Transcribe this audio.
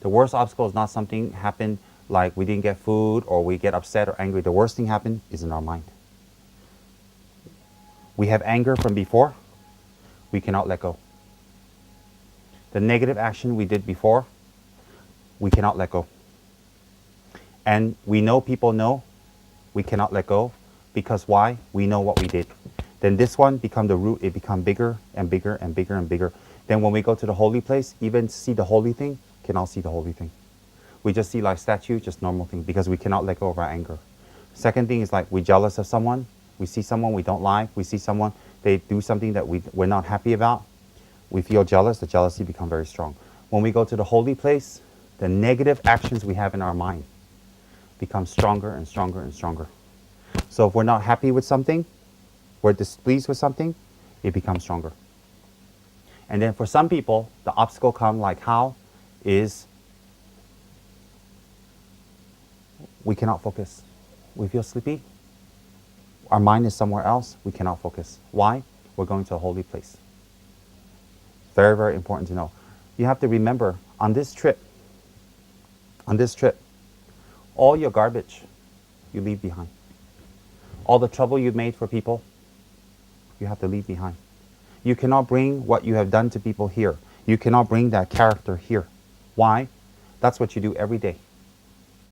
The worst obstacle is not something happened like we didn't get food or we get upset or angry. The worst thing happened is in our mind. We have anger from before. We cannot let go. The negative action we did before, we cannot let go. And we know people know we cannot let go because why? We know what we did. Then this one become the root. It become bigger and bigger and bigger and bigger. Then when we go to the holy place, even see the holy thing, cannot see the holy thing. We just see like statue, just normal thing, because we cannot let go of our anger. Second thing is like we jealous of someone. We see someone we don't like. We see someone, they do something that we're not happy about. We feel jealous. The jealousy become very strong. When we go to the holy place, the negative actions we have in our mind become stronger and stronger and stronger. So if we're not happy with something, we're displeased with something, it becomes stronger. And then for some people, the obstacle come like how is we cannot focus. We feel sleepy. Our mind is somewhere else. We cannot focus. Why? We're going to a holy place. Very, very important to know. You have to remember on this trip, all your garbage you leave behind. All the trouble you've made for people, you have to leave behind. You cannot bring what you have done to people here. You cannot bring that character here. Why? That's what you do every day.